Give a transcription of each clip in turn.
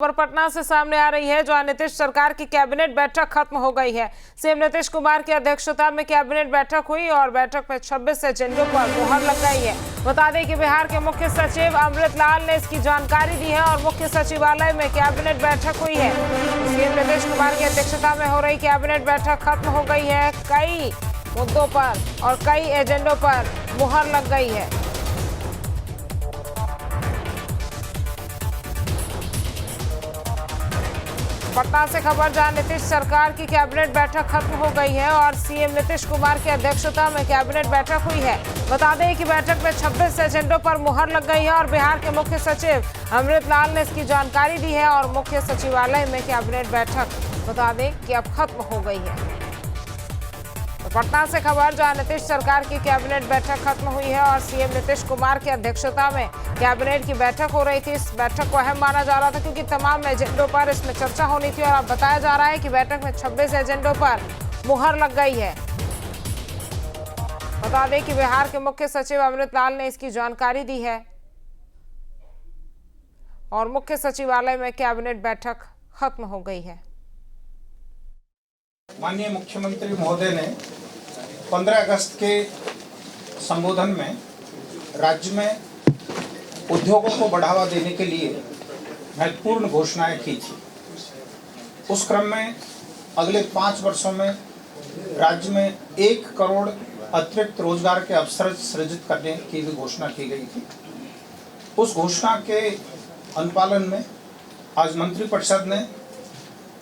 खबर पटना से सामने आ रही है, जहां नीतीश सरकार की कैबिनेट बैठक खत्म हो गई है। सीएम नीतीश कुमार की अध्यक्षता में कैबिनेट बैठक हुई और बैठक में 26 एजेंडों पर मुहर लग गई है। बता दें कि बिहार के मुख्य सचिव अमृत लाल ने इसकी जानकारी दी है और मुख्य सचिवालय में कैबिनेट बैठक हुई है। सीएम नीतीश कुमार की अध्यक्षता में हो रही कैबिनेट बैठक खत्म हो गई है। कई मुद्दों पर और कई एजेंडों पर मुहर लग गई है। पटना से खबर, जहां नीतीश सरकार की कैबिनेट बैठक खत्म हो गई है और सीएम नीतीश कुमार की अध्यक्षता में कैबिनेट बैठक हुई है। बता दें कि बैठक में 26 एजेंडों पर मुहर लग गई है और बिहार के मुख्य सचिव अमृत लाल ने इसकी जानकारी दी है और मुख्य सचिवालय में कैबिनेट बैठक बता दें कि अब खत्म हो गई है। तो पटना से खबर, जहां नीतीश सरकार की कैबिनेट बैठक खत्म हुई है और सीएम नीतीश कुमार की अध्यक्षता में कैबिनेट की बैठक हो रही थी। इस बैठक को अहम माना जा रहा था क्योंकि तमाम एजेंडों पर इसमें चर्चा होनी थी और अब बताया जा रहा है कि बैठक में 26 एजेंडों पर मुहर लग गई है। बता दें कि बिहार के मुख्य सचिव अमृत लाल ने इसकी जानकारी दी है और मुख्य सचिवालय में कैबिनेट बैठक खत्म हो गई है। माननीय मुख्यमंत्री महोदय ने 15 अगस्त के संबोधन में राज्य में उद्योगों को बढ़ावा देने के लिए महत्वपूर्ण घोषणाएं की थी। उस क्रम में अगले 5 वर्षों में राज्य में 1 करोड़ अतिरिक्त रोजगार के अवसर सृजित करने की भी घोषणा की गई थी। उस घोषणा के अनुपालन में आज मंत्रिपरिषद ने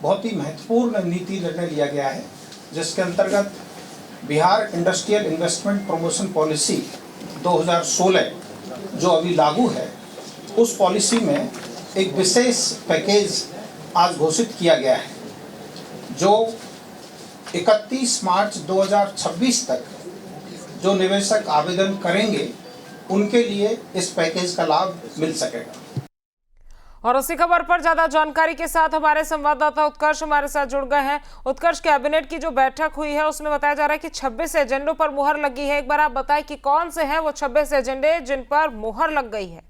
बहुत ही महत्वपूर्ण नीति निर्णय लिया गया है, जिसके अंतर्गत Bihar industrial investment promotion policy 2016 जो अभी लागू है, उस पॉलिसी में एक विशेष पैकेज आज घोषित किया गया है, जो 31 मार्च 2026 तक जो निवेशक आवेदन करेंगे उनके लिए इस पैकेज का लाभ मिल सकेगा। और उसी खबर पर ज्यादा जानकारी के साथ हमारे संवाददाता उत्कर्ष हमारे साथ जुड़ गए हैं। उत्कर्ष, कैबिनेट की जो बैठक हुई है उसमें बताया जा रहा है कि 26 एजेंडों पर मुहर लगी है। एक बार आप बताएं कि कौन से हैं वो 26 एजेंडे जिन पर मुहर लग गई है।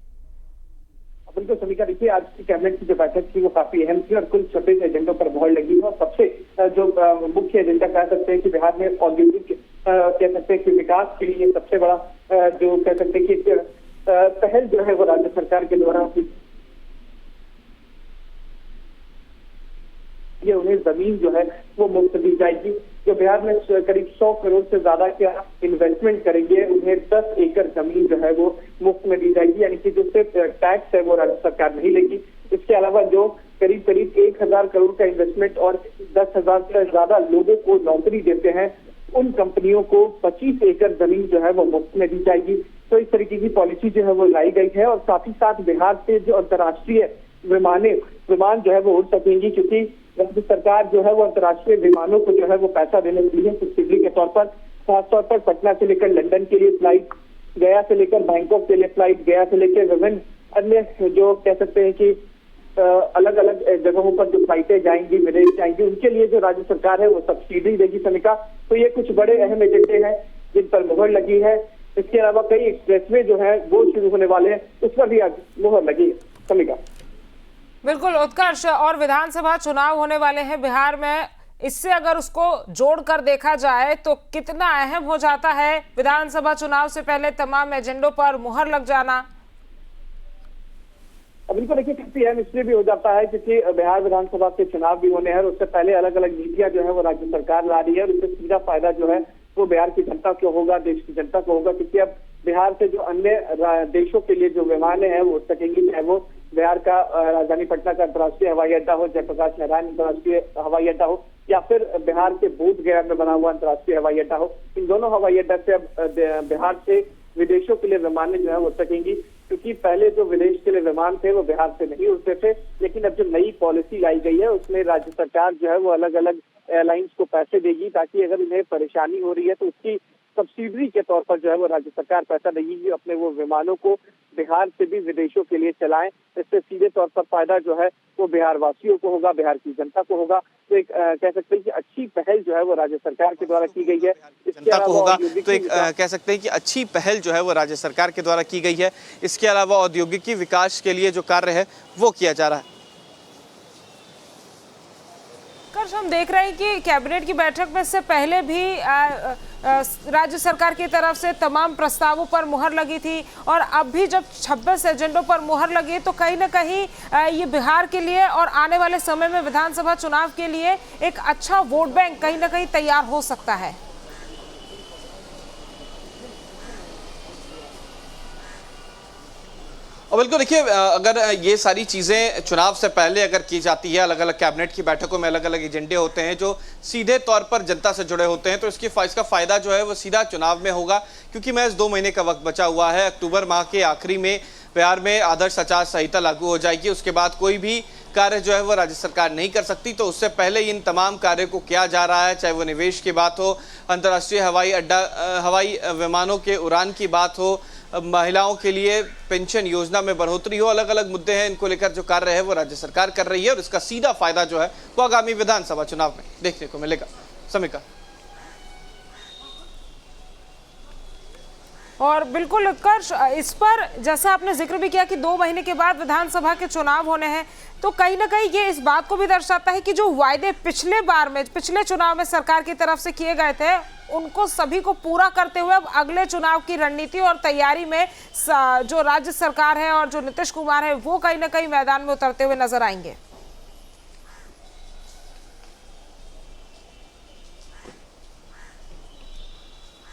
बिल्कुल समीक्षा, देखिए आज की कैबिनेट की जो बैठक थी वो काफी अहम थी और कुल 26 एजेंडों पर मुहर लगी है और सबसे जो मुख्य एजेंडा कह सकते हैं कि बिहार में औद्योगिक कह सकते हैं कि विकास के लिए सबसे बड़ा जो कह सकते हैं कि पहल जो है वो राज्य सरकार के द्वारा उन्हें जमीन जो है वो मुफ्त दी जाएगी। जो बिहार में करीब 100 करोड़ से ज्यादा का इन्वेस्टमेंट करेंगे उन्हें 10 एकड़ जमीन जो है वो मुफ्त में दी जाएगी, यानी कि जो सिर्फ टैक्स है वो राज्य सरकार नहीं लेगी। इसके अलावा जो करीब 1000 करोड़ का इन्वेस्टमेंट और 10,000 से ज्यादा लोगों को नौकरी देते हैं, उन कंपनियों को 25 एकड़ जमीन जो है वो मुफ्त में दी जाएगी। तो इस तरीके की पॉलिसी जो है वो लाई गई है और साथ ही साथ बिहार से जो अंतर्राष्ट्रीय विमान जो है वो उड़ सकेंगी, क्योंकि राज्य सरकार जो है वो अंतर्राष्ट्रीय विमानों को जो है वो पैसा देने के लिए सब्सिडी के तौर पर, खासतौर पर पटना से लेकर लंदन के लिए फ्लाइट, गया से लेकर बैंकॉक के लिए फ्लाइट, गया से लेकर विभिन्न अन्य जो कह सकते हैं कि अलग अलग जगहों पर जो फ्लाइटें जाएंगी, विदेश जाएंगी, उनके लिए जो राज्य सरकार है वो सब्सिडी देगी समीका। तो ये कुछ बड़े अहम एजेंडे हैं जिन पर मुहर लगी है। इसके अलावा कई एक्सप्रेसवे जो है वो शुरू होने वाले हैं, उस पर भी मुहर लगी है समीका। बिल्कुल उत्कर्ष, और विधानसभा चुनाव होने वाले हैं बिहार में, इससे अगर उसको जोड़कर देखा जाए तो कितना अहम हो जाता है विधानसभा चुनाव से पहले तमाम एजेंडों पर मुहर लग जाना? बिल्कुल, देखिए काफी अहम इसलिए भी हो जाता है क्योंकि बिहार विधानसभा के चुनाव भी होने हैं और उससे पहले अलग अलग नीतियां जो है वो राज्य सरकार ला रही है और उससे सीधा फायदा जो है वो बिहार की जनता को होगा, देश की जनता को होगा, क्योंकि अब बिहार से जो अन्य देशों के लिए जो विमान है वो उड़ सकेंगी, चाहे वो बिहार का राजधानी पटना का अंतर्राष्ट्रीय हवाई अड्डा हो, जयप्रकाश नारायण अंतर्राष्ट्रीय हवाई अड्डा हो, या फिर बिहार के बोधगया में बना हुआ अंतर्राष्ट्रीय हवाई अड्डा हो। इन दोनों हवाई अड्डा से अब बिहार से विदेशों के लिए विमानें जो है उड़ सकेंगी, क्योंकि पहले जो विदेश के लिए विमान थे वो बिहार से नहीं उड़ते थे। लेकिन अब जो नई पॉलिसी लाई गई है उसमें राज्य सरकार जो है वो अलग अलग एयरलाइंस को पैसे देगी, ताकि अगर उन्हें परेशानी हो रही है तो उसकी सब्सिडी के तौर पर जो है वो राज्य सरकार पैसा देगी, अपने वो विमानों को बिहार से भी विदेशों के लिए चलाएं। इससे सीधे तौर पर फायदा जो है वो बिहार वासियों को होगा, बिहार की जनता को होगा। तो एक कह सकते हैं कि अच्छी पहल जो है वो राज्य सरकार के द्वारा की गई है। इसके अलावा तो एक कह सकते हैं कि अच्छी पहल जो है वो राज्य सरकार के द्वारा की गई है। इसके अलावा औद्योगिकी विकास के लिए जो कार्य है वो किया जा रहा है। उत्कर्ष, हम देख रहे हैं कि कैबिनेट की बैठक में से पहले भी राज्य सरकार की तरफ से तमाम प्रस्तावों पर मुहर लगी थी और अब भी जब 26 एजेंडों पर मुहर लगी तो कहीं ना कहीं ये बिहार के लिए और आने वाले समय में विधानसभा चुनाव के लिए एक अच्छा वोट बैंक कहीं ना कहीं तैयार हो सकता है। और बिल्कुल देखिए, अगर ये सारी चीज़ें चुनाव से पहले अगर की जाती है, अलग अलग कैबिनेट की बैठकों में अलग अलग एजेंडे होते हैं जो सीधे तौर पर जनता से जुड़े होते हैं, तो इसका फ़ायदा जो है वो सीधा चुनाव में होगा, क्योंकि महज 2 महीने का वक्त बचा हुआ है। अक्टूबर माह के आखिरी में बिहार में आदर्श आचार संहिता लागू हो जाएगी। उसके बाद कोई भी कार्य जो है वो राज्य सरकार नहीं कर सकती, तो उससे पहले इन तमाम कार्यों को किया जा रहा है, चाहे वो निवेश की बात हो, अंतर्राष्ट्रीय हवाई विमानों के उड़ान की बात हो, महिलाओं के लिए पेंशन योजना में बढ़ोतरी हो, अलग अलग मुद्दे हैं। इनको लेकर जो कार्य है वो राज्य सरकार कर रही है और इसका सीधा फायदा जो है वो आगामी विधानसभा चुनाव में देखने को मिलेगा। समीका। और बिल्कुल उत्कर्ष, इस पर जैसा आपने जिक्र भी किया कि 2 महीने के बाद विधानसभा के चुनाव होने हैं, तो कहीं ना कहीं ये इस बात को भी दर्शाता है कि जो वायदे पिछले चुनाव में सरकार की तरफ से किए गए थे उनको सभी को पूरा करते हुए अब अगले चुनाव की रणनीति और तैयारी में जो राज्य सरकार है और जो नीतीश कुमार है वो कहीं ना कहीं मैदान में उतरते हुए नजर आएंगे।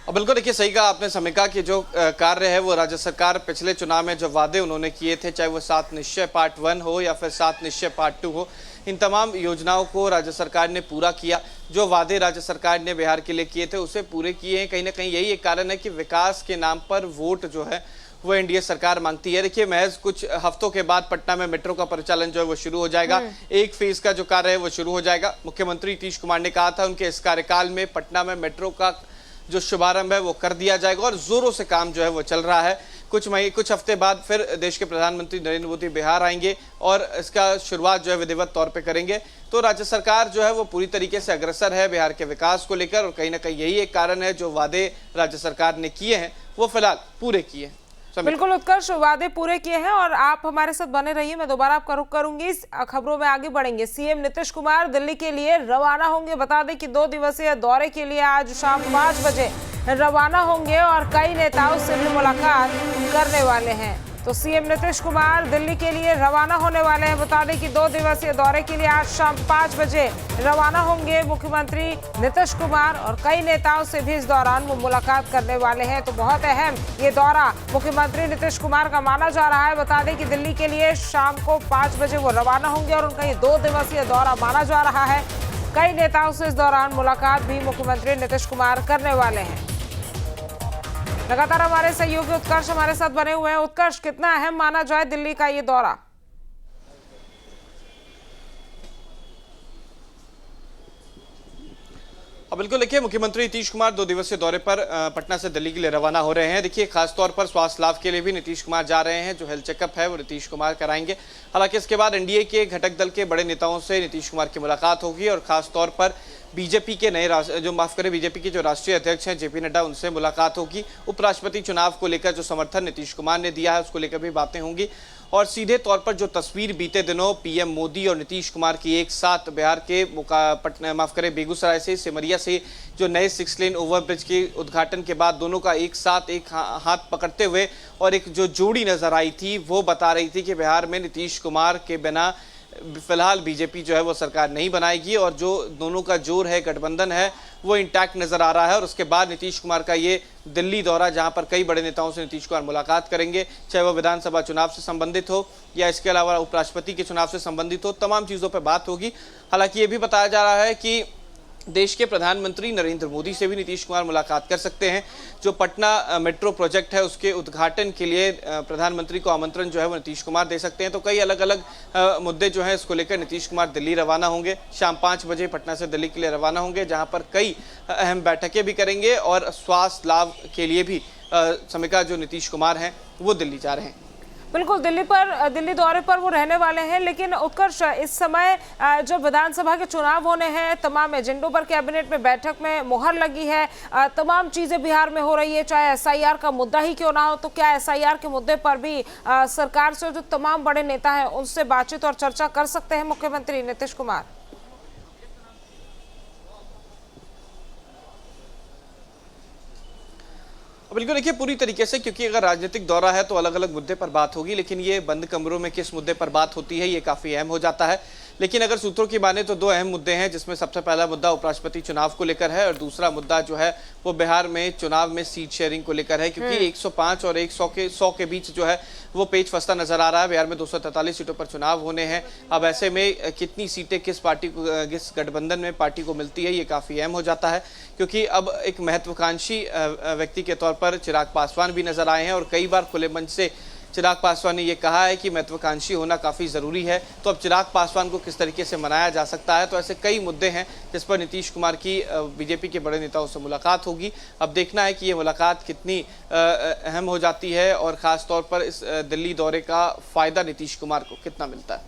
और बिल्कुल देखिए, सही कहा आपने समीका कि जो कार्य है वो राज्य सरकार पिछले चुनाव में जो वादे उन्होंने किए थे, चाहे वो 7 निश्चय पार्ट 1 हो या फिर 7 निश्चय पार्ट 2 हो, इन तमाम योजनाओं को राज्य सरकार ने पूरा किया। जो वादे राज्य सरकार ने बिहार के लिए किए थे उसे पूरे किए हैं। कहीं ना कहीं यही एक कारण है कि विकास के नाम पर वोट जो है वो एनडीए सरकार मांगती है। देखिए, महज कुछ हफ्तों के बाद पटना में मेट्रो का परिचालन जो है वो शुरू हो जाएगा। एक फेज का जो कार्य है वो शुरू हो जाएगा। मुख्यमंत्री नीतीश कुमार ने कहा था उनके इस कार्यकाल में पटना में मेट्रो का जो शुभारंभ है वो कर दिया जाएगा और जोरों से काम जो है वो चल रहा है। कुछ हफ्ते बाद फिर देश के प्रधानमंत्री नरेंद्र मोदी बिहार आएंगे और इसका शुरुआत जो है विधिवत तौर पे करेंगे। तो राज्य सरकार जो है वो पूरी तरीके से अग्रसर है बिहार के विकास को लेकर और कहीं ना कहीं यही एक कारण है जो वादे राज्य सरकार ने किए हैं वो फिलहाल पूरे किए हैं। बिल्कुल उत्कर्ष, वादे पूरे किए हैं और आप हमारे साथ बने रहिए। मैं दोबारा आपका रुख करूंगी, खबरों में आगे बढ़ेंगे। सीएम नीतीश कुमार दिल्ली के लिए रवाना होंगे। बता दें कि 2 दिवसीय दौरे के लिए आज शाम 5 बजे रवाना होंगे और कई नेताओं से भी मुलाकात करने वाले हैं। तो सीएम नीतीश कुमार दिल्ली के लिए रवाना होने वाले हैं। बता दें कि 2 दिवसीय दौरे के लिए आज शाम 5 बजे रवाना होंगे मुख्यमंत्री नीतीश कुमार और कई नेताओं से भी इस दौरान वो मुलाकात करने वाले हैं। तो बहुत अहम ये दौरा मुख्यमंत्री नीतीश कुमार का माना जा रहा है। बता दें कि दिल्ली के लिए शाम को 5 बजे वो रवाना होंगे और उनका ये 2 दिवसीय दौरा माना जा रहा है। कई नेताओं से इस दौरान मुलाकात भी मुख्यमंत्री नीतीश कुमार करने वाले हैं। लगातार हमारे सहयोगी उत्कर्ष हमारे साथ बने हुए हैं। उत्कर्ष, कितना अहम माना जाए दिल्ली का ये दौरा? बिल्कुल देखिए, मुख्यमंत्री नीतीश कुमार 2 दिवसीय दौरे पर पटना से दिल्ली के लिए रवाना हो रहे हैं। देखिए, खासतौर पर स्वास्थ्य लाभ के लिए भी नीतीश कुमार जा रहे हैं। जो हेल्थ चेकअप है वो नीतीश कुमार कराएंगे। हालांकि इसके बाद एनडीए के घटक दल के बड़े नेताओं से नीतीश कुमार की मुलाकात होगी और खासतौर पर बीजेपी के बीजेपी के जो राष्ट्रीय अध्यक्ष हैं जेपी नड्डा, उनसे मुलाकात होगी। उपराष्ट्रपति चुनाव को लेकर जो समर्थन नीतीश कुमार ने दिया है उसको लेकर भी बातें होंगी और सीधे तौर पर जो तस्वीर बीते दिनों पीएम मोदी और नीतीश कुमार की एक साथ बिहार के बेगूसराय से सिमरिया से जो नए 6 लेन ओवरब्रिज के उद्घाटन के बाद दोनों का एक साथ एक हाथ पकड़ते हुए और एक जो जोड़ी नजर आई थी वो बता रही थी कि बिहार में नीतीश कुमार के बिना फिलहाल बीजेपी जो है वो सरकार नहीं बनाएगी और जो दोनों का जोर है, गठबंधन है, वो इंटैक्ट नजर आ रहा है। और उसके बाद नीतीश कुमार का ये दिल्ली दौरा, जहां पर कई बड़े नेताओं से नीतीश कुमार मुलाकात करेंगे, चाहे वो विधानसभा चुनाव से संबंधित हो या इसके अलावा उपराष्ट्रपति के चुनाव से संबंधित हो, तमाम चीज़ों पर बात होगी। हालांकि ये भी बताया जा रहा है कि देश के प्रधानमंत्री नरेंद्र मोदी से भी नीतीश कुमार मुलाकात कर सकते हैं। जो पटना मेट्रो प्रोजेक्ट है उसके उद्घाटन के लिए प्रधानमंत्री को आमंत्रण जो है वो नीतीश कुमार दे सकते हैं। तो कई अलग अलग मुद्दे जो हैं इसको लेकर नीतीश कुमार दिल्ली रवाना होंगे। शाम 5 बजे पटना से दिल्ली के लिए रवाना होंगे, जहां पर कई अहम बैठकें भी करेंगे और स्वास्थ्य लाभ के लिए भी समीका जो नीतीश कुमार हैं वो दिल्ली जा रहे हैं। बिल्कुल, दिल्ली दौरे पर वो रहने वाले हैं। लेकिन उत्कर्ष, इस समय जब विधानसभा के चुनाव होने हैं, तमाम एजेंडों पर कैबिनेट में बैठक में मुहर लगी है, तमाम चीजें बिहार में हो रही है, चाहे एसआईआर का मुद्दा ही क्यों ना हो, तो क्या एसआईआर के मुद्दे पर भी सरकार से जो तमाम बड़े नेता हैं उनसे बातचीत और चर्चा कर सकते हैं मुख्यमंत्री नीतीश कुमार? बिल्कुल, देखिए पूरी तरीके से, क्योंकि अगर राजनीतिक दौरा है तो अलग अलग मुद्दे पर बात होगी, लेकिन ये बंद कमरों में किस मुद्दे पर बात होती है ये काफी अहम हो जाता है। लेकिन अगर सूत्रों की माने तो दो अहम मुद्दे हैं, जिसमें सबसे पहला मुद्दा उपराष्ट्रपति चुनाव को लेकर है और दूसरा मुद्दा जो है वो बिहार में चुनाव में सीट शेयरिंग को लेकर है, क्योंकि 105 और 100 के बीच जो है वो पेच फंसता नजर आ रहा है। बिहार में 243 सीटों पर चुनाव होने हैं। अब ऐसे में कितनी सीटें किस पार्टी को, किस गठबंधन में पार्टी को मिलती है, ये काफी अहम हो जाता है, क्योंकि अब एक महत्वाकांक्षी व्यक्ति के तौर पर चिराग पासवान भी नजर आए हैं और कई बार खुले मंच से चिराग पासवान ने यह कहा है कि महत्वाकांक्षी होना काफ़ी ज़रूरी है। तो अब चिराग पासवान को किस तरीके से मनाया जा सकता है, तो ऐसे कई मुद्दे हैं जिस पर नीतीश कुमार की बीजेपी के बड़े नेताओं से मुलाकात होगी। अब देखना है कि ये मुलाकात कितनी अहम हो जाती है और ख़ास तौर पर इस दिल्ली दौरे का फ़ायदा नीतीश कुमार को कितना मिलता है।